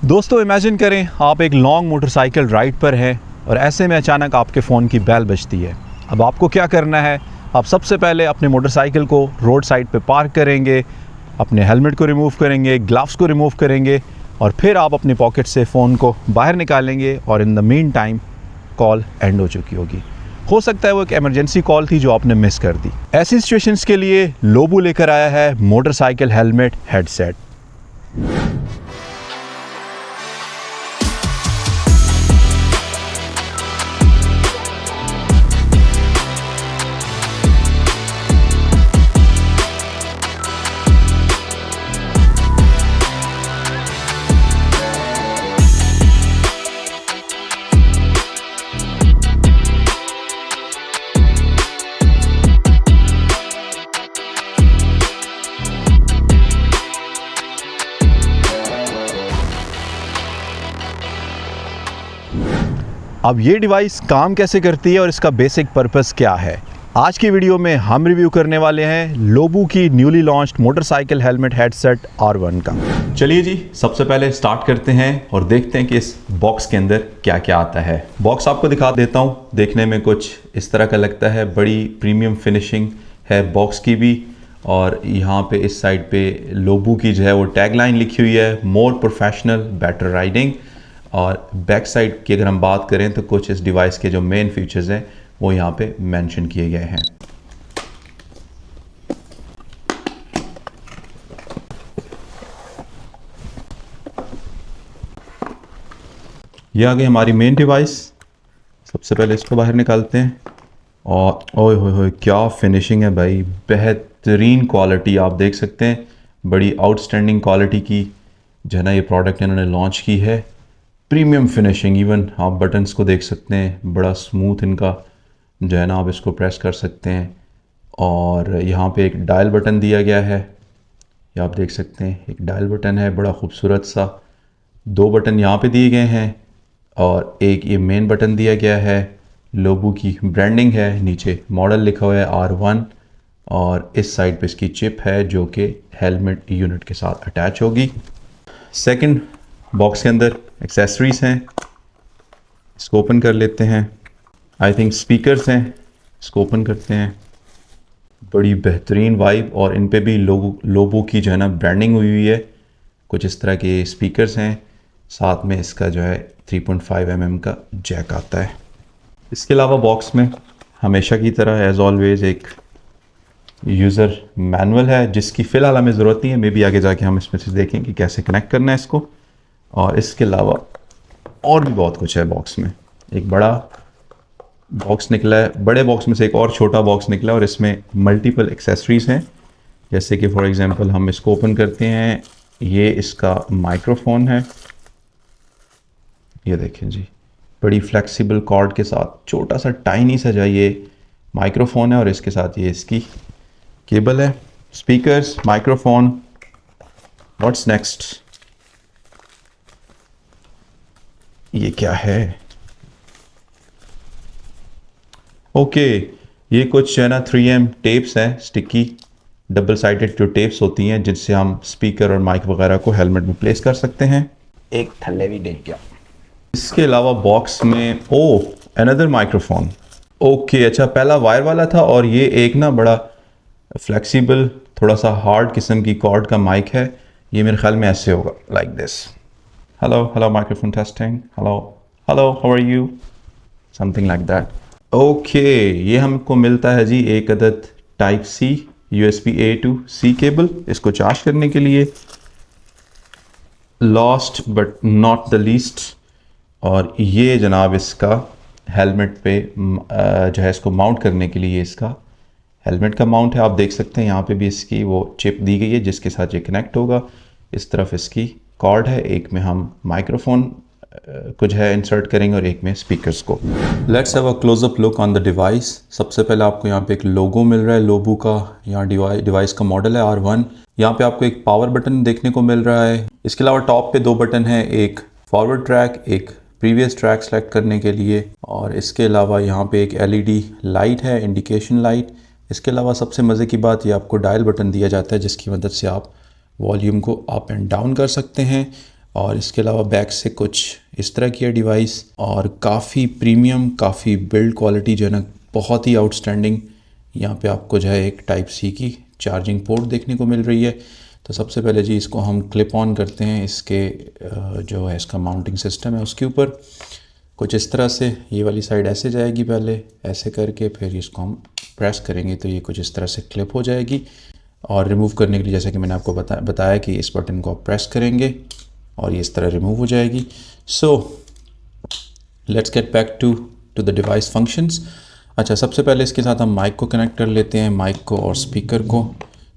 दोस्तों इमेजिन करें आप एक लॉन्ग मोटरसाइकिल राइड पर हैं और ऐसे में अचानक आपके फ़ोन की बेल बजती है। अब आपको क्या करना है? आप सबसे पहले अपने मोटरसाइकिल को रोड साइड पे पार्क करेंगे, अपने हेलमेट को रिमूव करेंगे, ग्लव्स को रिमूव करेंगे और फिर आप अपनी पॉकेट से फ़ोन को बाहर निकालेंगे और in the mean time call and हो चुकी होगी। हो सकता है वो एक इमरजेंसी कॉल थी जो आपने मिस कर दी। ऐसी सिचुएशंस के लिए लोबू लेकर आया है मोटरसाइकिल हेलमेट हेडसेट। अब ये डिवाइस काम कैसे करती है और इसका बेसिक पर्पस क्या है, आज की वीडियो में हम रिव्यू करने वाले हैं लोबू की newly launched motorcycle helmet headset R1 का। चलिए जी, सबसे पहले स्टार्ट करते हैं और देखते हैं कि इस बॉक्स के अंदर क्या क्या आता है। बॉक्स आपको दिखा देता हूँ, देखने में कुछ इस तरह का लगता है। बड़ी प्रीमियम फिनिशिंग है बॉक्स की भी, और यहाँ पे इस साइड पे लोबू की जो है वो टैगलाइन लिखी हुई है, मोर प्रोफेशनल बेटर राइडिंग। और बैक साइड की अगर हम बात करें तो कुछ इस डिवाइस के जो मेन फीचर्स हैं वो यहाँ पे मेंशन किए गए हैं। ये आ गई हमारी मेन डिवाइस। सबसे पहले इसको बाहर निकालते हैं और ओए होए क्या फिनिशिंग है भाई, बेहतरीन क्वालिटी आप देख सकते हैं। बड़ी आउटस्टैंडिंग क्वालिटी की जो है ना ये प्रोडक्ट इन्होंने लॉन्च की है। प्रीमियम फिनिशिंग, इवन आप बटन्स को देख सकते हैं, बड़ा स्मूथ इनका जो है ना, आप इसको प्रेस कर सकते हैं। और यहाँ पे एक डायल बटन दिया गया है, ये आप देख सकते हैं, एक डायल बटन है बड़ा खूबसूरत सा। दो बटन यहाँ पे दिए गए हैं और एक ये मेन बटन दिया गया है। लोबू की ब्रांडिंग है, नीचे मॉडल लिखा हुआ है R1 और इस साइड पे इसकी चिप है जो कि हेलमेट यूनिट के साथ अटैच होगी। सेकंड बॉक्स के अंदर एक्सेसरीज हैं, इसको ओपन कर लेते हैं। आई थिंक स्पीकर्स हैं, इसको ओपन करते हैं। बड़ी बेहतरीन वाइब, और इन पे भी लोबू की जो है ना ब्रांडिंग हुई हुई है। कुछ इस तरह के स्पीकर्स हैं, साथ में इसका जो है 3.5 mm का जैक आता है। इसके अलावा बॉक्स में हमेशा की तरह एज ऑलवेज एक यूज़र मैनुअल है जिसकी फ़िलहाल हमें ज़रूरत नहीं है, मे बी आगे जाके हम इसमें से देखें कि कैसे कनेक्ट करना है इसको। और इसके अलावा और भी बहुत कुछ है बॉक्स में। एक बड़ा बॉक्स निकला है, बड़े बॉक्स में से एक और छोटा बॉक्स निकला है और इसमें मल्टीपल एक्सेसरीज हैं। जैसे कि फॉर एग्जांपल हम इसको ओपन करते हैं, ये इसका माइक्रोफोन है, ये देखें जी, बड़ी फ्लेक्सिबल कॉर्ड के साथ छोटा सा टाइनी सा जो ये माइक्रोफोन है और इसके साथ ये इसकी केबल है। Speakers, microphone, what's next? ये क्या है? ओके, ये कुछ है ना 3M टेप्स हैं, स्टिकी डबल साइडेड जो टेप्स होती हैं जिनसे हम स्पीकर और माइक वगैरह को हेलमेट में प्लेस कर सकते हैं। एक थल्ले भी देख गया। इसके अलावा बॉक्स में अनदर माइक्रोफोन। ओके, अच्छा, पहला वायर वाला था और ये एक ना बड़ा फ्लेक्सिबल थोड़ा सा हार्ड किस्म की कॉर्ड का माइक है। ये मेरे ख्याल में ऐसे होगा, like this. Hello microphone testing, hello how are you, something like that. Okay, ये हमको मिलता है जी एक अदद type C USB A to C cable, इसको चार्ज करने के लिए। Last but not the least, और ये जनाब इसका हेलमेट पे जो है इसको माउंट करने के लिए इसका हेलमेट का माउंट है। आप देख सकते हैं यहाँ पे भी इसकी वो चिप दी गई है जिसके साथ ये कनेक्ट होगा। इस तरफ इसकी कॉर्ड है, एक में हम माइक्रोफोन कुछ है इंसर्ट करेंगे और एक में स्पीकर्स को। Let's have a closeup look on the device. सबसे पहले आपको यहाँ पे एक लोगो मिल रहा है लोबू का, यहाँ डिवाइस का मॉडल है R1। यहाँ पे आपको एक पावर बटन देखने को मिल रहा है। इसके अलावा टॉप पे दो बटन है, एक फॉरवर्ड ट्रैक, एक प्रीवियस ट्रैक सेलेक्ट करने के लिए, और इसके अलावा यहाँ पे एक LED लाइट है, इंडिकेशन लाइट। इसके अलावा सबसे मज़े की बात, ये आपको डायल बटन दिया जाता है जिसकी मदद से आप वॉल्यूम को अप एंड डाउन कर सकते हैं। और इसके अलावा बैक से कुछ इस तरह की है डिवाइस, और काफ़ी प्रीमियम, काफ़ी बिल्ड क्वालिटी जो है ना बहुत ही आउटस्टैंडिंग। यहाँ पे आपको जो है एक टाइप सी की चार्जिंग पोर्ट देखने को मिल रही है। तो सबसे पहले जी इसको हम क्लिप ऑन करते हैं, इसके जो है इसका माउंटिंग सिस्टम है उसके ऊपर कुछ इस तरह से। ये वाली साइड ऐसे जाएगी, पहले ऐसे करके फिर इसको हम प्रेस करेंगे तो ये कुछ इस तरह से क्लिप हो जाएगी। और रिमूव करने के लिए जैसे कि मैंने आपको बताया कि इस बटन को आप प्रेस करेंगे और ये इस तरह रिमूव हो जाएगी। So let's get back to the device functions. अच्छा, सबसे पहले इसके साथ हम माइक को कनेक्ट कर लेते हैं, माइक को और स्पीकर को।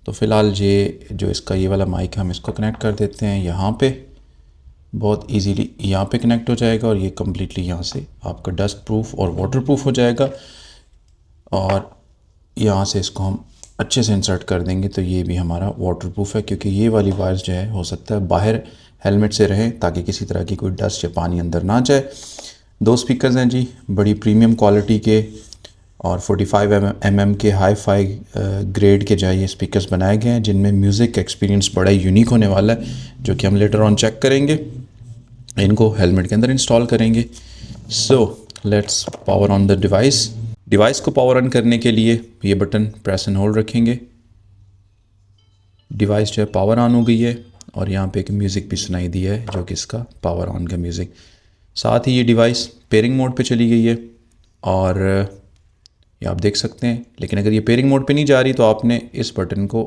तो फ़िलहाल ये जो इसका ये वाला माइक है हम इसको कनेक्ट कर देते हैं यहाँ पे। बहुत इजीली यहाँ पे कनेक्ट हो जाएगा और ये कम्प्लीटली यहाँ से आपका डस्ट प्रूफ और वाटर प्रूफ हो जाएगा। और यहाँ से इसको हम अच्छे से इंसर्ट कर देंगे तो ये भी हमारा वाटर प्रूफ है, क्योंकि ये वाली वायर्स जो है हो सकता है बाहर हेलमेट से रहें ताकि किसी तरह की कोई डस्ट या पानी अंदर ना जाए। 2 स्पीकर्स हैं जी, बड़ी प्रीमियम क्वालिटी के और 45 mm के हाई फाई ग्रेड के जो है ये स्पीकर्स बनाए गए हैं, जिनमें म्यूज़िक एक्सपीरियंस बड़ा यूनिक होने वाला है, जो कि हम लेटर ऑन चेक करेंगे। इनको हेलमेट के अंदर इंस्टॉल करेंगे। So let's power on the device. Device को पावर ऑन करने के लिए ये बटन प्रेस एंड होल्ड रखेंगे। डिवाइस जो है पावर ऑन हो गई है और यहाँ पे एक म्यूज़िक भी सुनाई दिया है जो कि इसका पावर ऑन का म्यूज़िक। साथ ही ये डिवाइस पेयरिंग मोड पे चली गई है और ये आप देख सकते हैं। लेकिन अगर ये पेयरिंग मोड पे नहीं जा रही तो आपने इस बटन को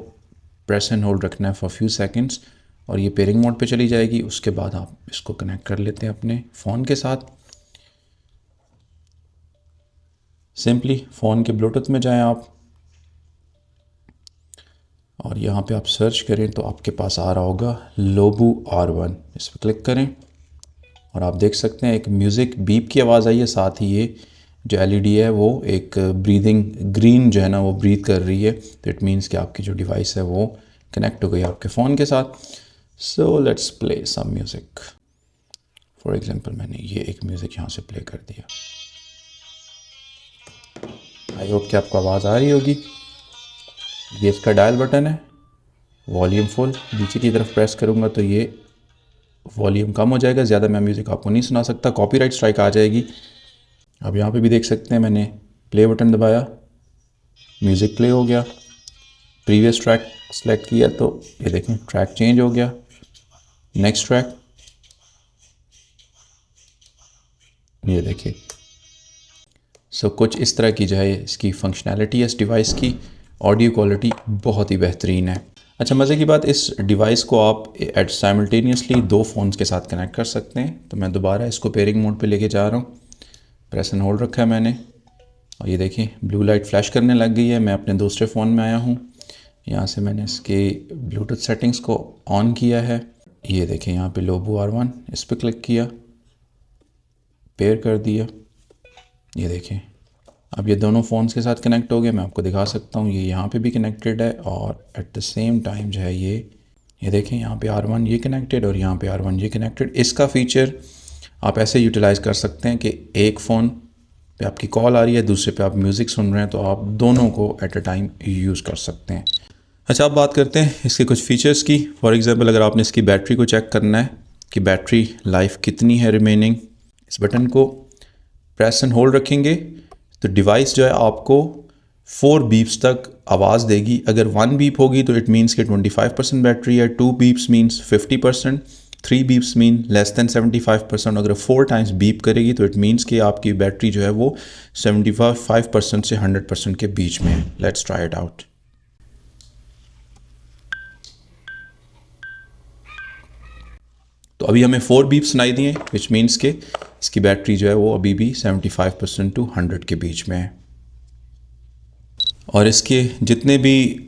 प्रेस एंड होल्ड रखना है फॉर फ्यू सेकंड्स और ये पेयरिंग मोड पे चली जाएगी। उसके बाद आप इसको कनेक्ट कर लेते हैं अपने फ़ोन के साथ। सिंपली फ़ोन के ब्लूटूथ में जाएं आप और यहाँ पे आप सर्च करें तो आपके पास आ रहा होगा लोबू R1। इस पर क्लिक करें और आप देख सकते हैं एक म्यूज़िक बीप की आवाज़ आई है। साथ ही ये जो LED है वो एक ब्रीदिंग ग्रीन जो है ना वो ब्रीथ कर रही है। तो इट मीन्स कि आपकी जो डिवाइस है वो कनेक्ट हो गई आपके फ़ोन के साथ। So let's play some music. For example मैंने ये एक म्यूज़िक यहाँ से प्ले कर दिया। आई होप कि आपको आवाज़ आ रही होगी। ये इसका डायल बटन है, वॉल्यूम फुल। नीचे की तरफ प्रेस करूँगा तो ये वॉल्यूम कम हो जाएगा। ज़्यादा मैं म्यूज़िक आपको नहीं सुना सकता, कॉपीराइट स्ट्राइक आ जाएगी। अब यहाँ पे भी देख सकते हैं मैंने प्ले बटन दबाया, म्यूज़िक प्ले हो गया। प्रीवियस ट्रैक सेलेक्ट किया तो ये देखें ट्रैक चेंज हो गया। नेक्स्ट ट्रैक, ये देखिए। सो कुछ इस तरह की जो है इसकी फंक्शनैलिटी है इस डिवाइस की। ऑडियो क्वालिटी बहुत ही बेहतरीन है। अच्छा, मज़े की बात, इस डिवाइस को आप साइमल्टेनियसली 2 फ़ोन्स के साथ कनेक्ट कर सकते हैं। तो मैं दोबारा इसको पेयरिंग मोड पे लेके जा रहा हूँ। प्रेस एंड होल्ड रखा है मैंने और ये देखिए ब्लू लाइट फ्लैश करने लग गई है। मैं अपने दूसरे फ़ोन में आया हूँ। यहाँ से मैंने इसके ब्लूटूथ सेटिंग्स को ऑन किया है। ये देखें यहाँ पे लोबू R1, इस पर क्लिक किया, पेयर कर दिया। ये देखें अब ये दोनों फ़ोन्स के साथ कनेक्ट हो गए। मैं आपको दिखा सकता हूँ ये यहाँ पे भी कनेक्टेड है और एट द सेम टाइम जो है ये देखें यहाँ पे R1 ये कनेक्टेड और यहाँ पे R1 ये कनेक्टेड। इसका फ़ीचर आप ऐसे यूटिलाइज़ कर सकते हैं कि एक फ़ोन पे आपकी कॉल आ रही है, दूसरे पे आप म्यूज़िक सुन रहे हैं, तो आप दोनों को एट अ टाइम यूज़ कर सकते हैं। अच्छा, अब बात करते हैं इसके कुछ फ़ीचर्स की। फॉर एग्ज़ाम्पल अगर आपने इसकी बैटरी को चेक करना है कि बैटरी लाइफ कितनी है रिमेनिंग, इस बटन को प्रेस एंड होल्ड रखेंगे तो डिवाइस जो है आपको 4 बीप्स तक आवाज़ देगी। अगर 1 बीप होगी तो इट मीन्स कि 25% बैटरी है, 2 beeps means 50%, 3 beeps mean less than 75%। अगर 4 टाइम्स बीप करेगी तो इट मीन्स कि आपकी बैटरी जो है वो 75% से 100% के बीच में है। Let's try it out. तो अभी हमें 4 बीप सुनाई दिए, विच मीन्स के इसकी बैटरी जो है वो अभी भी 75% टू 100 के बीच में है। और इसके जितने भी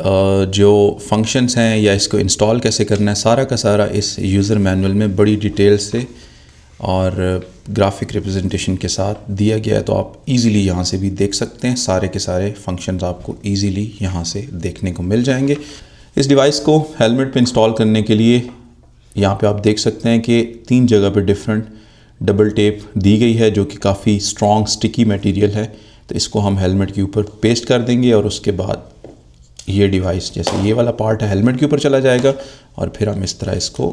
जो फंक्शंस हैं या इसको इंस्टॉल कैसे करना है, सारा का सारा इस यूज़र मैनुअल में बड़ी डिटेल से और ग्राफिक रिप्रेजेंटेशन के साथ दिया गया है। तो आप इजीली यहाँ से भी देख सकते हैं, सारे के सारे फंक्शंस आपको इजीली यहाँ से देखने को मिल जाएंगे। इस डिवाइस को हेलमेट पे इंस्टॉल करने के लिए यहाँ पे आप देख सकते हैं कि 3 जगह पे डिफरेंट डबल टेप दी गई है, जो कि काफ़ी स्ट्रॉन्ग स्टिकी मटेरियल है। तो इसको हम हेलमेट के ऊपर पेस्ट कर देंगे और उसके बाद ये डिवाइस जैसे ये वाला पार्ट है हेलमेट के ऊपर चला जाएगा और फिर हम इस तरह इसको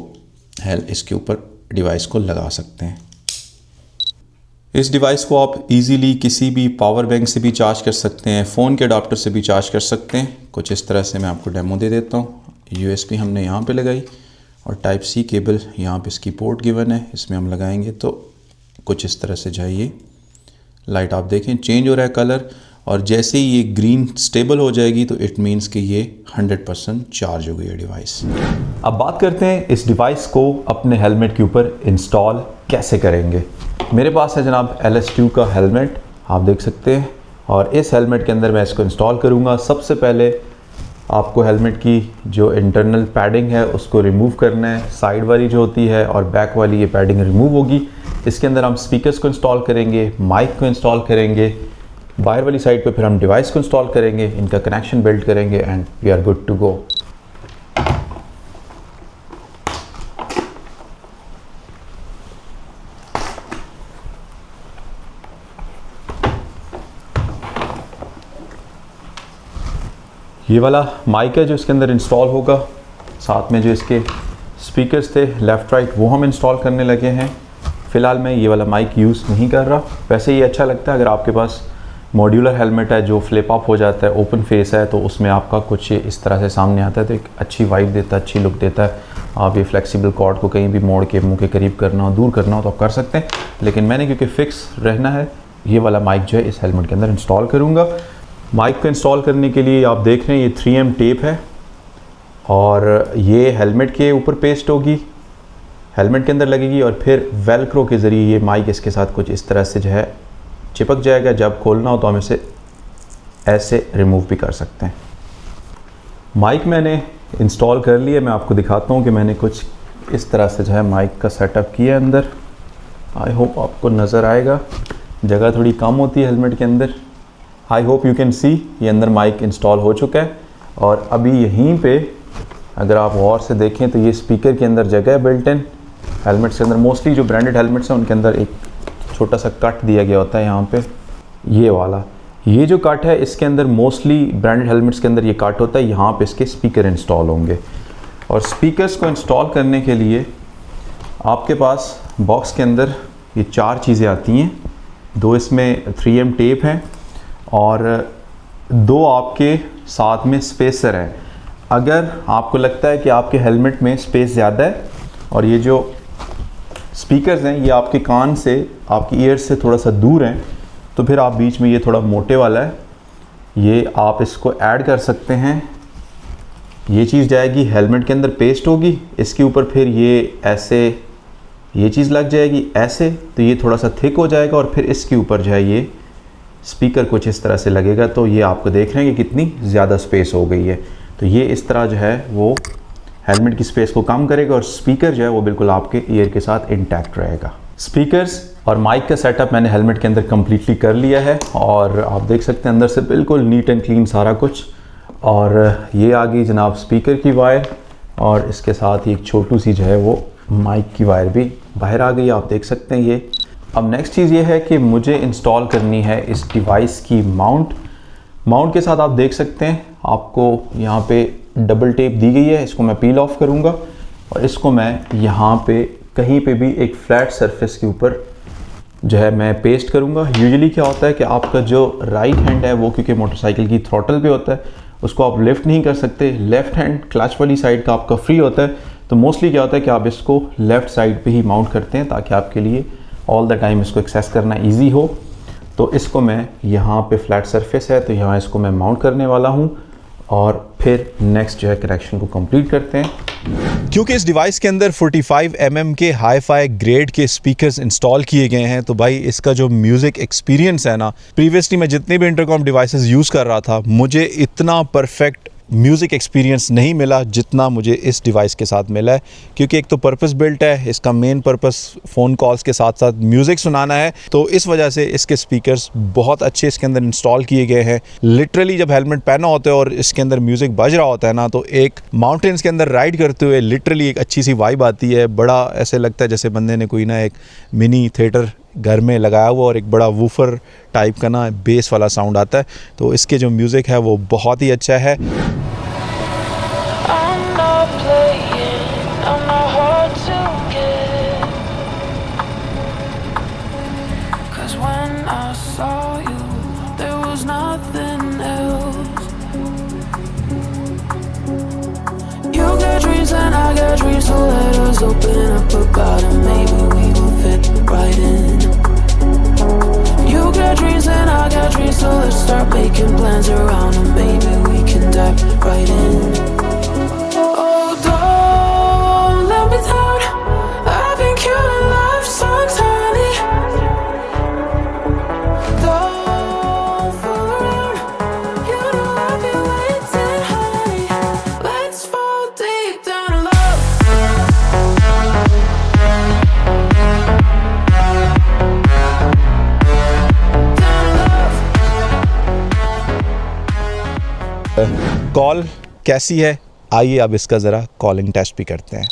इसके ऊपर डिवाइस को लगा सकते हैं। इस डिवाइस को आप इजीली किसी भी पावर बैंक से भी चार्ज कर सकते हैं, फ़ोन के अडाप्टर से भी चार्ज कर सकते हैं। कुछ इस तरह से मैं आपको डेमो दे देता हूँ। USB हमने यहाँ पे लगाई और टाइप C केबल यहाँ पे इसकी पोर्ट गिवन है, इसमें हम लगाएंगे तो कुछ इस तरह से जाइए। लाइट आप देखें चेंज हो रहा है कलर, और जैसे ही ये ग्रीन स्टेबल हो जाएगी तो इट मीन्स कि ये 100% चार्ज हो गई है डिवाइस। अब बात करते हैं इस डिवाइस को अपने हेलमेट के ऊपर इंस्टॉल कैसे करेंगे। मेरे पास है जनाब LS2 का हेलमेट, आप देख सकते हैं, और इस हेलमेट के अंदर मैं इसको इंस्टॉल करूँगा। सबसे पहले आपको हेलमेट की जो इंटरनल पैडिंग है उसको रिमूव करना है, साइड वाली जो होती है और बैक वाली ये पैडिंग रिमूव होगी। इसके अंदर हम स्पीकर्स को इंस्टॉल करेंगे, माइक को इंस्टॉल करेंगे, बाहर वाली साइड पे फिर हम डिवाइस को इंस्टॉल करेंगे, इनका कनेक्शन बिल्ड करेंगे and we are good to go. ये वाला माइक है जो इसके अंदर इंस्टॉल होगा, साथ में जो इसके स्पीकर्स थे लेफ़्ट राइट वो हम इंस्टॉल करने लगे हैं। फ़िलहाल मैं ये वाला माइक यूज़ नहीं कर रहा। वैसे ये अच्छा लगता है अगर आपके पास मॉड्यूलर हेलमेट है जो फ्लिप अप हो जाता है, ओपन फेस है, तो उसमें आपका कुछ इस तरह से सामने आता है तो एक अच्छी वाइब देता है, अच्छी लुक देता है। आप ये फ्लेक्सिबल कॉर्ड को कहीं भी मोड़ के मुंह के करीब करना हो, दूर करना हो तो आप कर सकते हैं, लेकिन मैंने क्योंकि फ़िक्स रहना है ये वाला माइक जो है इस हेलमेट के अंदर इंस्टॉल करूँगा। माइक को इंस्टॉल करने के लिए आप देख रहे हैं ये 3M टेप है और ये हेलमेट के ऊपर पेस्ट होगी, हेलमेट के अंदर लगेगी और फिर वेलक्रो के ज़रिए ये माइक इसके साथ कुछ इस तरह से जो है चिपक जाएगा। जब खोलना हो तो हम इसे ऐसे रिमूव भी कर सकते हैं। माइक मैंने इंस्टॉल कर लिया, मैं आपको दिखाता हूँ कि मैंने कुछ इस तरह से जो है माइक का सेटअप किया अंदर। आई होप आपको नज़र आएगा, जगह थोड़ी कम होती है हेलमेट के अंदर। I hope you can see ये अंदर माइक इंस्टॉल हो चुका है और अभी यहीं पे अगर आप गौर से देखें तो ये स्पीकर के अंदर जगह है बिल्ट इन। हेलमेट्स के अंदर मोस्टली जो ब्रांडेड हेलमेट्स हैं उनके अंदर एक छोटा सा कट दिया गया होता है यहाँ पे, ये वाला। ये जो कट है इसके अंदर मोस्टली ब्रांडेड हेलमेट्स के अंदर ये कट होता है, यहाँ पे इसके स्पीकर इंस्टॉल होंगे। और स्पीकर्स को इंस्टॉल करने के लिए आपके पास बॉक्स के अंदर ये 4 चीज़ें आती हैं। 2 इसमें 3M टेप हैं और 2 आपके साथ में स्पेसर हैं। अगर आपको लगता है कि आपके हेलमेट में स्पेस ज़्यादा है और ये जो स्पीकर्स हैं ये आपके कान से, आपकी ईयर से थोड़ा सा दूर हैं, तो फिर आप बीच में ये थोड़ा मोटे वाला है, ये आप इसको ऐड कर सकते हैं। ये चीज़ जाएगी हेलमेट के अंदर, पेस्ट होगी, इसके ऊपर फिर ये ऐसे ये चीज़ लग जाएगी ऐसे, तो ये थोड़ा सा थिक हो जाएगा और फिर इसके ऊपर जो है ये स्पीकर कुछ इस तरह से लगेगा। तो ये आपको देख रहे हैं कि कितनी ज़्यादा स्पेस हो गई है। तो ये इस तरह जो है वो हेलमेट की स्पेस को कम करेगा और स्पीकर जो है वो बिल्कुल आपके ईयर के साथ इंटैक्ट रहेगा। स्पीकर्स और माइक का सेटअप मैंने हेलमेट के अंदर कम्प्लीटली कर लिया है और आप देख सकते हैं अंदर से बिल्कुल नीट एंड क्लीन सारा कुछ। और ये आ गई जनाब स्पीकर की वायर और इसके साथ ही एक छोटू सी जो है वो माइक की वायर भी बाहर आ गई, आप देख सकते हैं ये। अब नेक्स्ट चीज़ ये है कि मुझे इंस्टॉल करनी है इस डिवाइस की माउंट के साथ आप देख सकते हैं आपको यहाँ पे डबल टेप दी गई है। इसको मैं पील ऑफ करूँगा और इसको मैं यहाँ पे कहीं पे भी एक फ्लैट सरफेस के ऊपर जो है मैं पेस्ट करूँगा। यूजुअली क्या होता है कि आपका जो राइट हैंड है वो क्योंकि मोटरसाइकिल की थ्रॉटल पे होता है उसको आप लिफ्ट नहीं कर सकते, लेफ़्ट हैंड क्लच वाली साइड का आपका फ्री होता है। तो मोस्टली क्या होता है कि आप इसको लेफ़्ट साइड पे ही माउंट करते हैं ताकि आपके लिए ऑल द टाइम इसको एक्सेस करना इजी हो। तो इसको मैं यहाँ पे फ्लैट सरफेस है तो यहाँ इसको मैं माउंट करने वाला हूँ और फिर नेक्स्ट जो है कनेक्शन को कंप्लीट करते हैं। क्योंकि इस डिवाइस के अंदर 45 mm के हाई-फाई ग्रेड के स्पीकर्स इंस्टॉल किए गए हैं तो भाई इसका जो म्यूज़िक एक्सपीरियंस है ना, प्रीवियसली मैं जितने भी इंटरकॉम डिवाइसेस यूज़ कर रहा था मुझे इतना परफेक्ट म्यूज़िक एक्सपीरियंस नहीं मिला जितना मुझे इस डिवाइस के साथ मिला है। क्योंकि एक तो पर्पस बिल्ट है, इसका मेन पर्पस फ़ोन कॉल्स के साथ साथ म्यूज़िक सुनाना है, तो इस वजह से इसके स्पीकर्स बहुत अच्छे इसके अंदर इंस्टॉल किए गए हैं। लिटरली जब हेलमेट पहना होता है और इसके अंदर म्यूज़िक बज रहा होता है ना, तो एक माउंटेन्स के अंदर राइड करते हुए लिटरली एक अच्छी सी वाइब आती है। बड़ा ऐसे लगता है जैसे बंदे ने कोई ना एक मिनी थिएटर घर में लगाया हुआ और एक बड़ा वूफर टाइप का ना बेस वाला साउंड आता है। तो इसके जो म्यूज़िक है वो बहुत ही अच्छा है। saw you, there was nothing else. You got dreams and I got dreams, so let us open up about it. Maybe we will fit right in. You got dreams and I got dreams, so let's start making plans around it. Maybe we can dive right in. Oh, don't let me down. I've been killing love songs, honey. Don't fool around. You know I've been waiting, honey. Let's fall deep down in love. Down in love. Call कैसी है, आइए अब इसका ज़रा calling test भी करते हैं।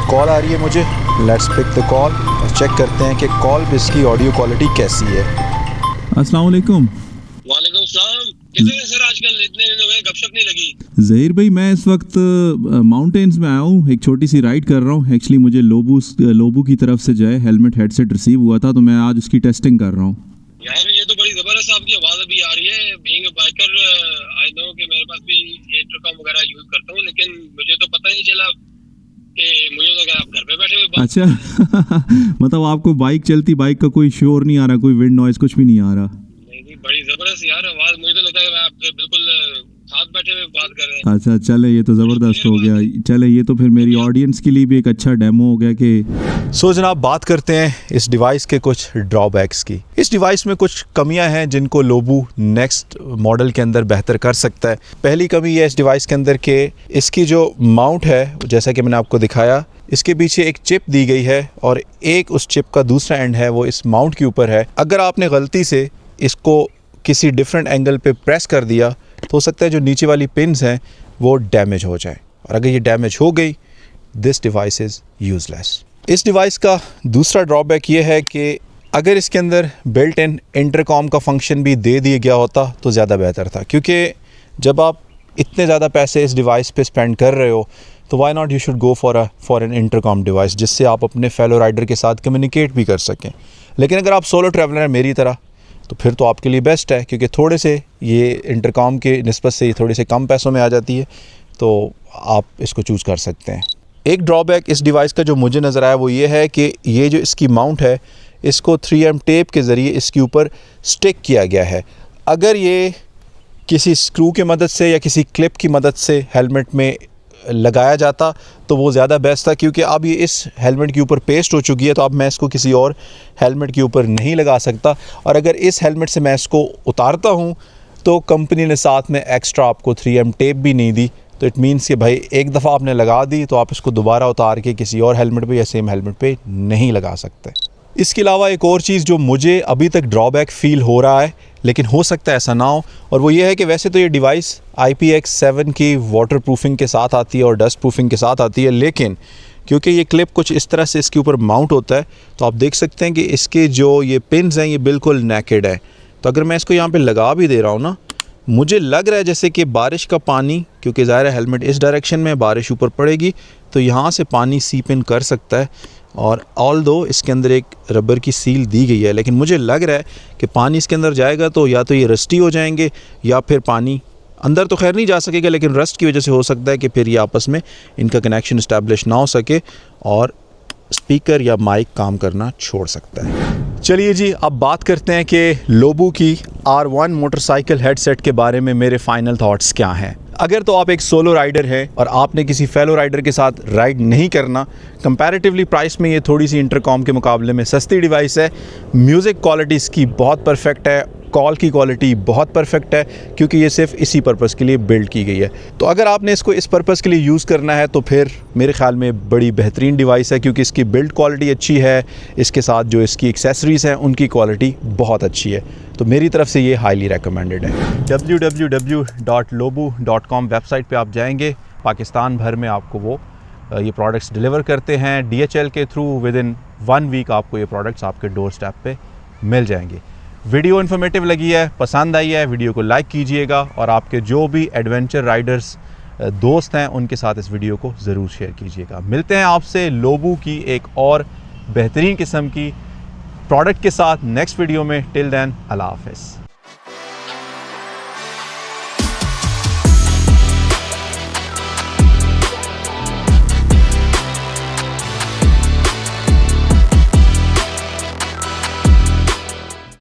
Call आ रही है मुझे, लेट्स पिक द कॉल और चेक करते हैं कि कॉल पे इसकी ऑडियो क्वालिटी कैसी है। अस्सलाम वालेकुम। वालेकुम सलाम। कैसे हैं सर आजकल, इतने दिन हो गए गपशप नहीं लगी। ज़हीर भाई, मैं इस वक्त माउंटेन्स में आया हूँ, एक छोटी सी राइड कर रहा हूँ। एक्चुअली मुझे लोबू की तरफ से जो है हेलमेट हेडसेट रिसीव हुआ था, तो मैं आज उसकी टेस्टिंग कर रहा हूँ। यार ये तो बड़ी जबरदस्त आपकी आवाज़ अभी आ रही है। Being a biker I know कि मेरे पास भी इंटरकॉम वगैरह यूज करता हूँ, लेकिन मुझे तो पता नहीं चला कि मुझे लगा आप घर पे बैठे हुए बात। अच्छा मतलब आपको बाइक चलती बाइक का कोई शोर नहीं आ रहा, कोई विंड नॉइज कुछ भी नहीं आ रहा? नहीं, बड़ी जबरदस्त यार आवाज़, मुझे तो लगा कि आपसे बिल्कुल साथ बैठे हुए बात कर रहे हैं। अच्छा चले, ये तो ज़बरदस्त हो गया। चले, ये तो फिर मेरी ऑडियंस के लिए भी एक अच्छा डेमो हो गया कि सो जनाब, बात करते हैं इस डिवाइस के कुछ ड्रॉबैक्स की। इस डिवाइस में कुछ कमियां हैं जिनको लोबू नेक्स्ट मॉडल के अंदर बेहतर कर सकता है। पहली कमी है इस डिवाइस के अंदर कि इसकी जो माउंट है, जैसा कि मैंने आपको दिखाया, इसके पीछे एक चिप दी गई है और एक उस चिप का दूसरा एंड है वो इस माउंट के ऊपर है। अगर आपने गलती से इसको किसी डिफरेंट एंगल पे प्रेस कर दिया तो हो सकता है जो नीचे वाली पिन्स हैं वो डैमेज हो जाए, और अगर ये डैमेज हो गई, दिस डिवाइस इज़ यूज़लेस। इस डिवाइस का दूसरा ड्रॉबैक ये है कि अगर इसके अंदर बिल्ट इन इंटरकॉम का फंक्शन भी दे दिया गया होता तो ज़्यादा बेहतर था, क्योंकि जब आप इतने ज़्यादा पैसे इस डिवाइस पे स्पेंड कर रहे हो तो why not you should go for an intercom device जिससे आप अपने फेलो राइडर के साथ कम्युनिकेट भी कर सकें। लेकिन अगर आप सोलो ट्रैवलर हैं मेरी तरह, तो फिर तो आपके लिए बेस्ट है, क्योंकि थोड़े से ये इंटरकॉम के निस्बत से थोड़े से कम पैसों में आ जाती है, तो आप इसको चूज़ कर सकते हैं। एक ड्रॉबैक इस डिवाइस का जो मुझे नज़र आया वो ये है कि ये जो इसकी माउंट है, इसको 3M टेप के ज़रिए इसके ऊपर स्टिक किया गया है। अगर ये किसी स्क्रू की मदद से या किसी क्लिप की मदद से हेलमेट में लगाया जाता तो वो ज़्यादा बेस्ट था, क्योंकि अब ये इस हेलमेट के ऊपर पेस्ट हो चुकी है, तो अब मैं इसको किसी और हेलमेट के ऊपर नहीं लगा सकता। और अगर इस हेलमेट से मैं इसको उतारता हूँ तो कंपनी ने साथ में एक्स्ट्रा आपको 3M टेप भी नहीं दी, तो इट मीन्स कि भाई एक दफ़ा आपने लगा दी तो आप इसको दोबारा उतार के किसी और हेलमेट पे या सेम हेलमेट पे नहीं लगा सकते। इसके अलावा एक और चीज़ जो मुझे अभी तक ड्रॉबैक फ़ील हो रहा है, लेकिन हो सकता है ऐसा ना हो, और वो ये है कि वैसे तो ये डिवाइस IPX7 की वाटर प्रूफिंग के साथ आती है और डस्ट प्रूफिंग के साथ आती है, लेकिन क्योंकि ये क्लिप कुछ इस तरह से इसके ऊपर माउंट होता है, तो आप देख सकते हैं कि इसके जो ये पिन्स हैं ये बिल्कुल नेकेड है। तो अगर मैं इसको यहाँ पे लगा भी दे रहा हूँ ना, मुझे लग रहा है जैसे कि बारिश का पानी, क्योंकि ज़ाहिर है हेलमेट इस डायरेक्शन में, बारिश ऊपर पड़ेगी तो यहाँ से पानी सीप इन कर सकता है। और ऑल्दो इसके अंदर एक रबर की सील दी गई है, लेकिन मुझे लग रहा है कि पानी इसके अंदर जाएगा तो या तो ये रस्टी हो जाएंगे या फिर पानी अंदर तो खैर नहीं जा सकेगा, लेकिन रस्ट की वजह से हो सकता है कि फिर ये आपस में इनका कनेक्शन इस्टेब्लिश ना हो सके और स्पीकर या माइक काम करना छोड़ सकता है। चलिए जी, अब बात करते हैं कि लोबू की R1 मोटरसाइकिल हेडसेट के बारे में मेरे फाइनल थॉट्स क्या हैं। अगर तो आप एक सोलो राइडर हैं और आपने किसी फेलो राइडर के साथ राइड नहीं करना, कंपैरेटिवली प्राइस में ये थोड़ी सी इंटरकॉम के मुकाबले में सस्ती डिवाइस है। म्यूज़िक क्वालिटी इसकी बहुत परफेक्ट है, कॉल की क्वालिटी बहुत परफेक्ट है, क्योंकि ये सिर्फ इसी पर्पज़ के लिए बिल्ड की गई है। तो अगर आपने इसको इस पर्पज़ के लिए यूज़ करना है तो फिर मेरे ख्याल में बड़ी बेहतरीन डिवाइस है, क्योंकि इसकी बिल्ड क्वालिटी अच्छी है, इसके साथ जो इसकी एक्सेसरीज़ हैं उनकी क्वालिटी बहुत अच्छी है। तो मेरी तरफ से ये हाईली रिकमेंडेड है। www.lobu.com वेबसाइट पे आप जाएंगे, पाकिस्तान भर में आपको वो ये प्रोडक्ट्स डिलीवर करते हैं DHL के थ्रू। विद इन 1 वीक आपको ये प्रोडक्ट्स आपके डोर स्टेप पे मिल जाएंगे। वीडियो इन्फॉर्मेटिव लगी है, पसंद आई है, वीडियो को लाइक कीजिएगा और आपके जो भी एडवेंचर राइडर्स दोस्त हैं उनके साथ इस वीडियो को ज़रूर शेयर कीजिएगा। मिलते हैं आपसे लोबू की एक और बेहतरीन किस्म की प्रोडक्ट के साथ नेक्स्ट वीडियो में। टिल देन अल्लाह हाफ़िज़।